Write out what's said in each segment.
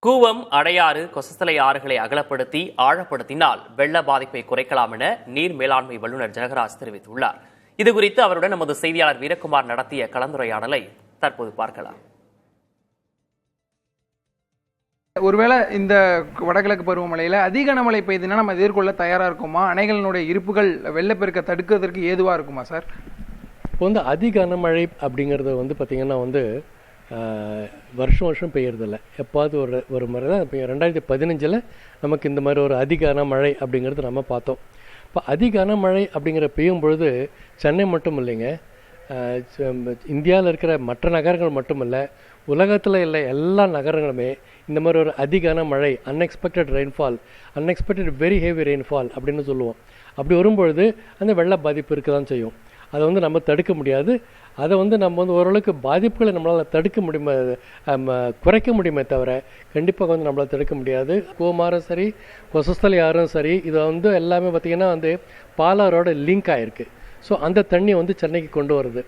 கூவம், அடையாறு, கொசஸ்தலை ஆறுகளை அகலப்படுத்தி ஆழப்படுத்தினால் வெள்ள பாதிப்பை குறைக்கலாம் என நீர் மேலாண்மை வல்லுநர் ஜனகராஜ் தெரிவித்துள்ளார். இதுகுறித்து அவருடன் நமது செய்தியாளர் வீரகுமார் நடத்திய கலந்துரையாடலை தற்போது பார்க்கலாம். ஒருவேளை இந்த வடகிழக்கு பருவமழையில் அதிக கனமழை பெய்யுதுன்னா நம்ம எதிர்கொள்ள தயாராக இருக்குமா? அணைகளினுடைய இருப்புகள் வெள்ளப்பெருக்க தடுக்கிறதுக்கு ஏதுவாக இருக்குமா சார்? இப்போ அதிக கனமழை அப்படிங்கிறது பார்த்தீங்கன்னா வருஷம் வருஷம் பெய்யறதில்ல. எப்பாவது ஒரு முறை தான். இப்போ 2015 நமக்கு இந்த மாதிரி ஒரு அதிக கனமழை அப்படிங்கிறது நம்ம பார்த்தோம். இப்போ அதிக கனமழை அப்படிங்கிற பெய்யும் பொழுது சென்னை மட்டும் இல்லைங்க, இந்தியாவில் இருக்கிற மற்ற நகரங்கள் மட்டும் இல்லை, உலகத்தில் இல்லை எல்லா நகரங்களுமே இந்த மாதிரி ஒரு அதிக கனமழை, unexpected rainfall, unexpected very heavy rainfall அப்படின்னு சொல்லுவோம். அப்படி வரும்பொழுது அந்த வெள்ள பாதிப்பு இருக்க தான் செய்யும். அதை நம்ம தடுக்க முடியாது. அதை நம்ம ஓரளவுக்கு பாதிப்புகளை நம்மளால் தடுக்க முடியுமே, குறைக்க முடியுமே தவிர கண்டிப்பாக நம்மளால் தடுக்க முடியாது. கூவமாறும் சரி, கொசஸ்தலை ஆறும் சரி, இது எல்லாமே பார்த்திங்கன்னா பாலாரோட லிங்க் ஆகிருக்கு. ஸோ அந்த தண்ணி சென்னைக்கு கொண்டு வருது.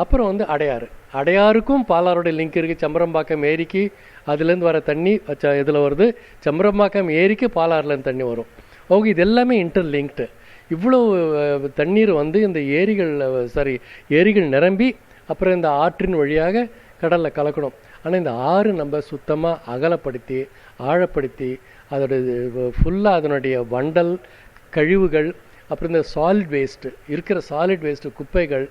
அப்புறம் அடையாருக்கும் பாலாரோட லிங்க் இருக்குது. சம்பரம்பாக்கம் ஏரிக்கு அதுலேருந்து வர தண்ணி இதில் வருது. சம்பரம்பாக்கம் ஏரிக்கு பாலாறுலேருந்து தண்ணி வரும். அவங்க இது எல்லாமே இன்டர்லிங்க்டு. இவ்வளோ தண்ணீர் இந்த ஏரிகள் நிரம்பி அப்புறம் இந்த ஆற்றின் வழியாக கடலில் கலக்கணும். ஆனால் இந்த ஆறு நம்ம சுத்தமாக அகலப்படுத்தி ஆழப்படுத்தி அதோட ஃபுல்லாக அதனுடைய வண்டல் கழிவுகள், அப்புறம் இந்த சாலிட் வேஸ்ட்டு குப்பைகள்,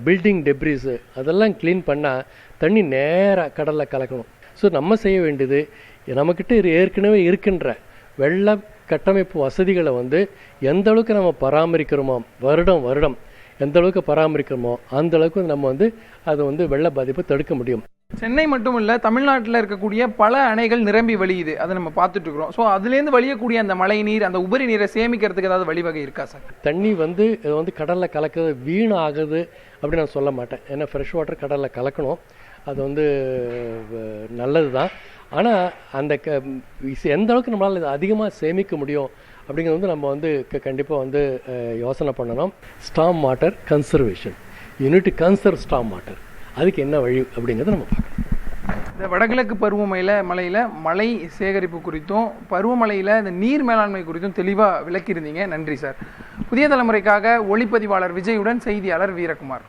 பில்டிங் டெப்ரிஸு அதெல்லாம் க்ளீன் பண்ணால் தண்ணி நேராக கடலில் கலக்கணும். ஸோ நம்ம செய்ய வேண்டியது, நம்மக்கிட்ட ஏற்கனவே இருக்கின்ற வெள்ள கட்டமைப்பு வசதிகளை எந்த அளவுக்கு நம்ம பராமரிக்கிறோமோ, வருடம் எந்த அளவுக்கு பராமரிக்கிறோமோ அந்த அளவுக்கு நம்ம அது வெள்ள பாதிப்பை தடுக்க முடியும். சென்னை மட்டும் இல்லை, தமிழ்நாட்டில் இருக்கக்கூடிய பல அணைகள் நிரம்பி வழியுது. அதை நம்ம பார்த்துட்டு இருக்கிறோம். ஸோ அதுலேருந்து வழியக்கூடிய அந்த மழை நீர், அந்த உபரி நீரை சேமிக்கிறதுக்கு ஏதாவது வழிவகை இருக்கா சார்? தண்ணி கடலில் கலக்கிறது வீண் ஆகுது அப்படின்னு நான் சொல்ல மாட்டேன். ஏன்னா ஃப்ரெஷ் வாட்டர் கடலில் கலக்கணும், அது நல்லது தான். ஆனால் அந்த எந்த அளவுக்கு நம்மளால் இது அதிகமாக சேமிக்க முடியும் அப்படிங்கிறது நம்ம கண்டிப்பாக யோசனை பண்ணணும். Storm water conservation, unit conserve storm water, அதுக்கு என்ன வழி அப்படிங்கிறத நம்ம பார்க்கணும். இந்த வடகிழக்கு மழையில் மழை சேகரிப்பு குறித்தும் பருவமழையில் இந்த நீர் மேலாண்மை குறித்தும் தெளிவாக விளக்கியிருந்தீங்க. நன்றி சார். புதிய தலைமுறைக்காக ஒளிப்பதிவாளர் விஜயுடன் செய்தியாளர் வீரகுமார்.